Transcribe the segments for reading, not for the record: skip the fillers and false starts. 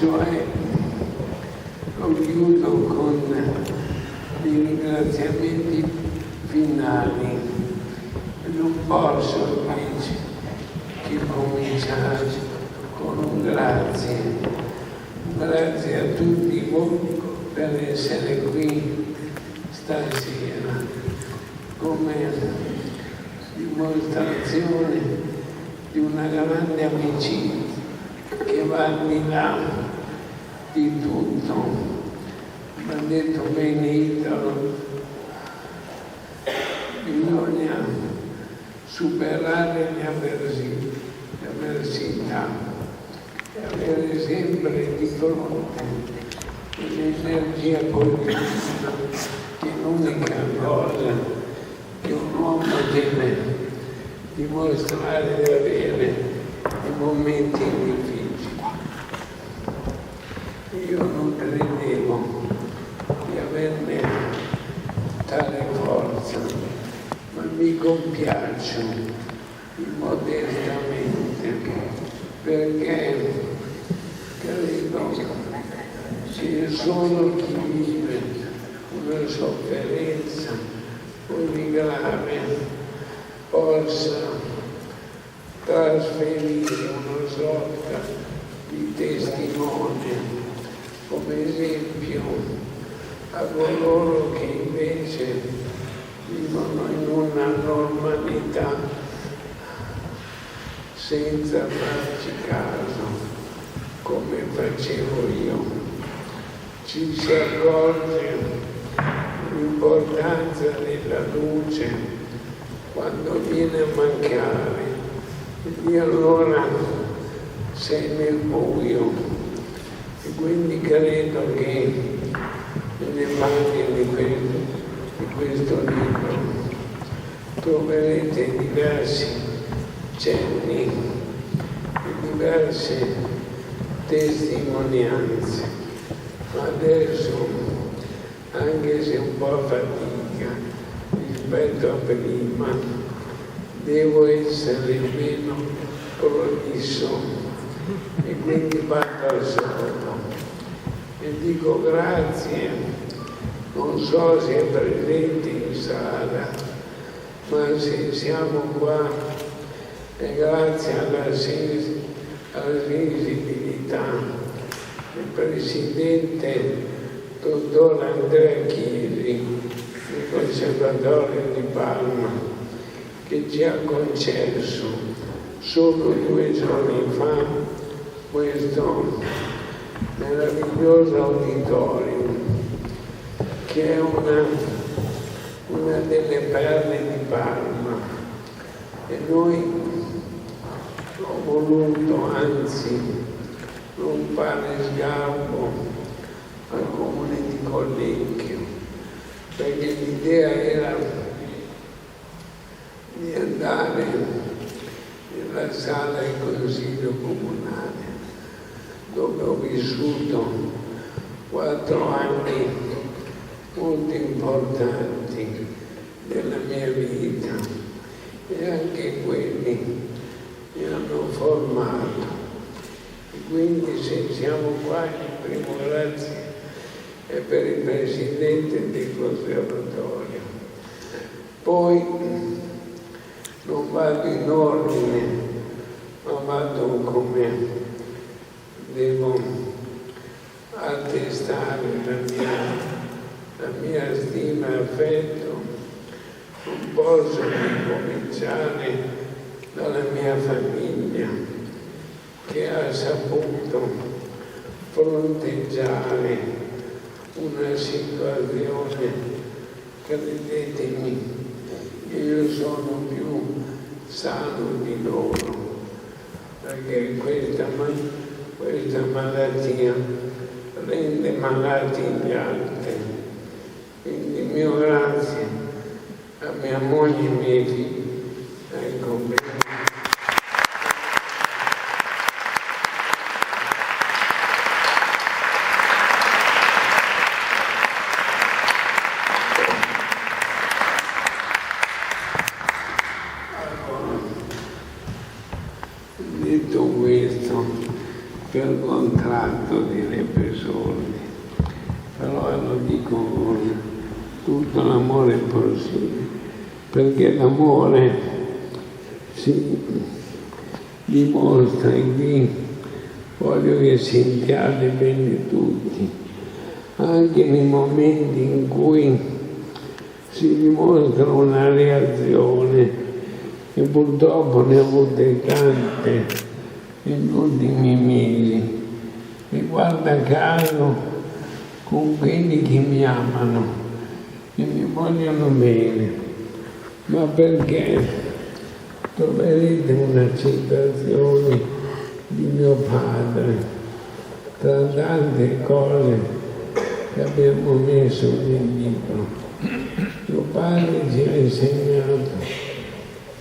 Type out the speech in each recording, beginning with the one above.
cioè lo chiudo con i ringraziamenti finali. Non posso invece che cominciare con un grazie a tutti voi per essere qui stasera come dimostrazione di una grande amicizia che va al di là di tutto. Mi ha detto bene Italo, bisogna superare le avversità e avere sempre di fronte l'energia positiva, che è l'unica cosa che un uomo deve dimostrare di avere nei momenti difficili. Io non credevo di averne tale forza, ma mi compiaccio modestamente perché credo che solo chi vive una sofferenza così grave possa trasferire una sorta di testimone come esempio a coloro che invece vivono in una normalità senza farci caso, come facevo io. Ci si accorge l'importanza della luce quando viene a mancare, e allora sei nel buio. E quindi credo che nelle pagine di questo libro troverete diversi cenni e diverse testimonianze, ma adesso, anche se un po' a fatica rispetto a prima, devo essere meno prolisso e quindi parlo al solo e dico grazie, non so se è presente in sala, ma se siamo qua è grazie alla sensibilità del Presidente dottor Andrea Chiesi del Conservatorio di Parma, che ci ha concesso solo 2 giorni fa questo meraviglioso auditorium, che è una delle perle di Parma, e noi ho voluto, anzi, non fare sgarbo al comune di Collecchio, perché l'idea era di andare nella sala del Consiglio Comunale, dove ho vissuto 4 anni molto importanti della mia vita, e anche quelli mi hanno formato. E quindi se siamo qua, il primo grazie è per il Presidente del Conservatorio. Poi non vado in ordine, ma vado come devo attestare la mia stima e affetto. Non posso cominciare dalla mia famiglia, che ha saputo fronteggiare una situazione, credetemi, io sono più sano di loro, perché questa malattia rende malati gli altri. Quindi il mio grazie a mia moglie e ai miei figli. Ecco, detto questo, per contratto direbbe Sordi, però lo dico con tutto l'amore possibile, perché l'amore si dimostra, e qui voglio che sentiate bene tutti, anche nei momenti in cui si dimostra una reazione, e purtroppo ne ho avute tante negli ultimi mesi, e guarda caso con quelli che mi amano, che mi vogliono bene, ma perché troverete una citazione di mio padre tra tante cose che abbiamo messo nel libro. Mio padre ci ha insegnato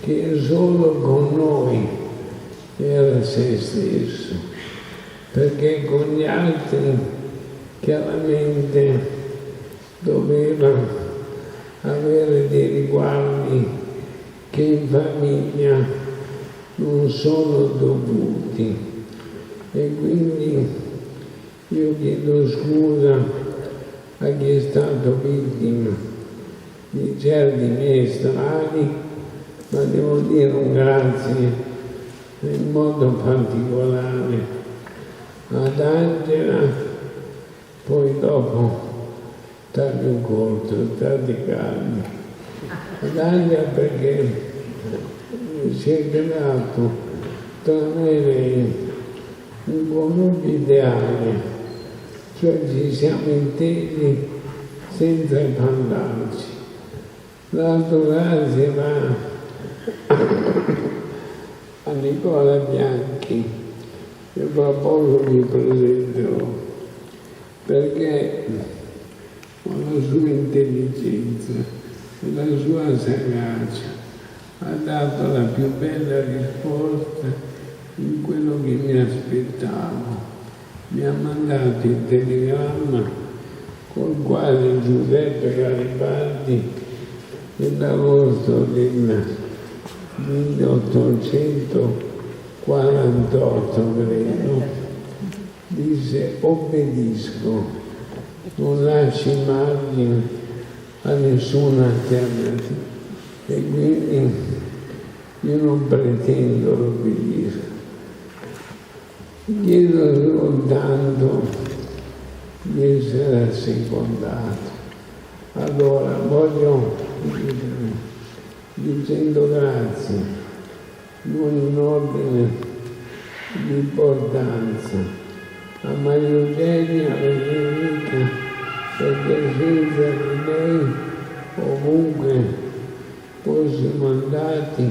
che solo con noi era se stesso, perché con gli altri chiaramente doveva avere dei riguardi che in famiglia non sono dovuti, e quindi io chiedo scusa a chi è stato vittima di certi miei strali, ma devo dire un grazie in modo particolare ad Angela, poi dopo taglio corto, state calmi, ad Angela perché si è creato tra me e lei un connubio ideale, cioè ci siamo intesi senza parlarci. L'altro grazie va a Nicola Bianchi, che fra poco vi presenterò, perché con la sua intelligenza e la sua sagacia ha dato la più bella risposta in quello che mi aspettavo. Mi ha mandato il telegramma col quale Giuseppe Garibaldi nell'agosto del 1848, credo, disse: obbedisco, non lasci margine a nessuna alternativa, e quindi io non pretendo l'obbedisco, chiedo soltanto di essere assecondato. Allora voglio dire, dicendo grazie, non in ordine di importanza, a Maria Eugenia, la mia amica, perché senza di lei ovunque fossimo andati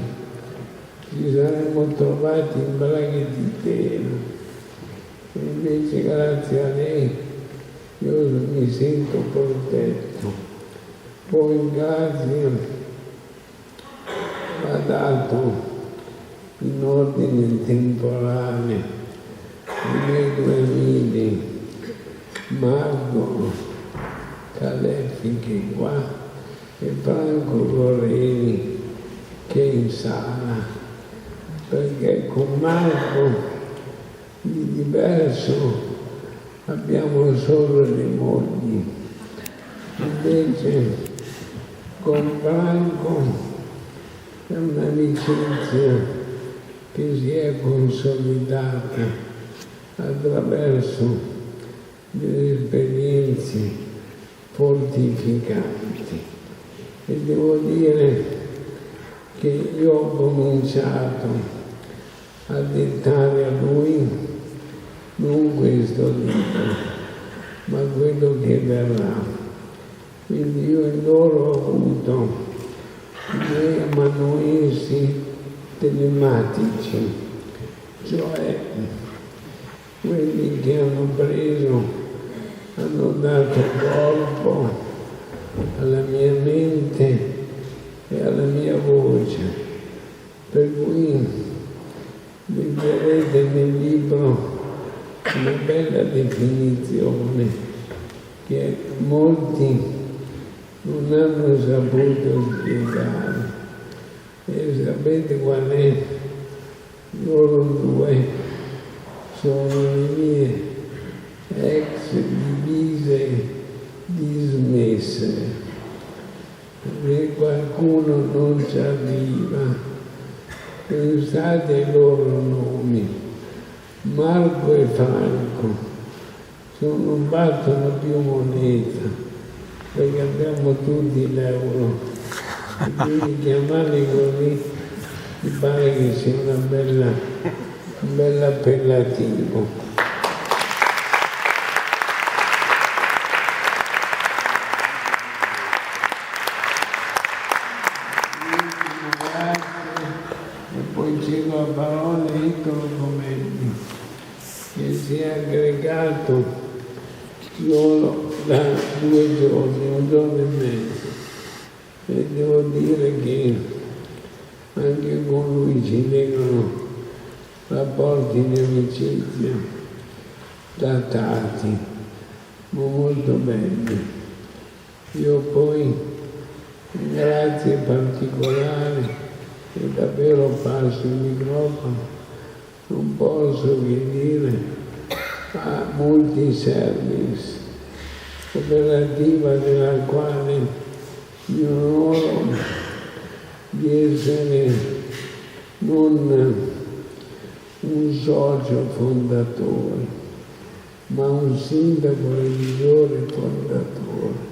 ci saremmo trovati in braghe di tela, e invece grazie a lei io mi sento protetto. Poi grazie ha dato in ordine temporale i miei due amici, Marco Caleffi che è qua e Franco Goreni che è in sala, perché con Marco di diverso abbiamo solo le mogli, invece con Franco è un'amicizia che si è consolidata attraverso delle esperienze fortificanti, e devo dire che io ho cominciato a dettare a lui non questo libro, ma quello che verrà. Quindi io in loro ho avuto dei amanuensi telematici, cioè quelli che hanno preso, hanno dato corpo alla mia mente e alla mia voce, per cui leggerete nel libro una bella definizione che molti non hanno saputo spiegare. E sapete qual è? Loro due sono le mie ex divise dismesse, perché qualcuno non ci arriva. Pensate ai loro nomi, Marco e Franco, non battono più moneta, perché abbiamo tutti l'euro, e quindi chiamarli così mi pare che sia un bel appellativo. E poi cedo la parola a Italo Comendi, che si è aggregato solo da 2 giorni, 1 giorno e mezzo, e devo dire che anche con lui si legano rapporti di amicizia datati, ma molto belli. Io poi, grazie particolari, e davvero passo il microfono, non posso che dire a Multiservice, cooperativa della quale mi onoro di essere non un socio fondatore, ma un sindaco revisore fondatore,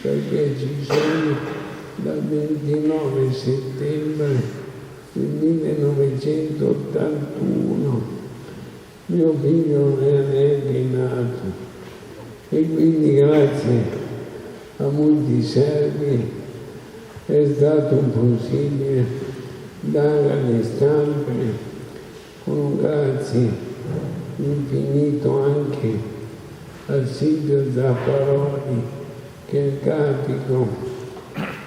perché ci sono dal 29 settembre del 1981, mio figlio non era neanche nato, e quindi grazie a Multiservi è stato possibile dare alle stampe con un grazie infinito anche al Silvio Zaffaroni, che è capico,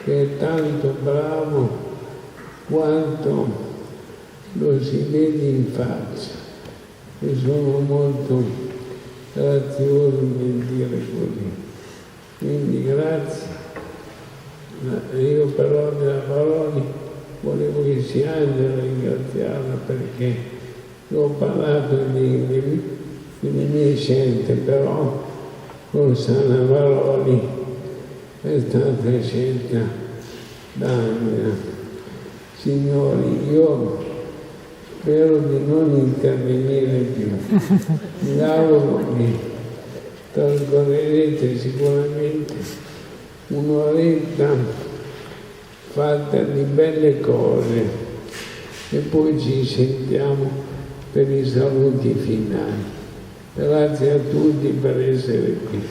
che è tanto bravo quanto lo si vede in faccia, e sono molto grazioso nel dire così. Quindi grazie. Io però della Paroli volevo che sia Angela a ringraziarla, perché ho parlato delle mie scelte, però con Sana Paroli è stata scelta da Angela. Signori, io spero di non intervenire più. Mi auguro che trascorrerete sicuramente un'oretta fatta di belle cose, e poi ci sentiamo per i saluti finali. Grazie a tutti per essere qui.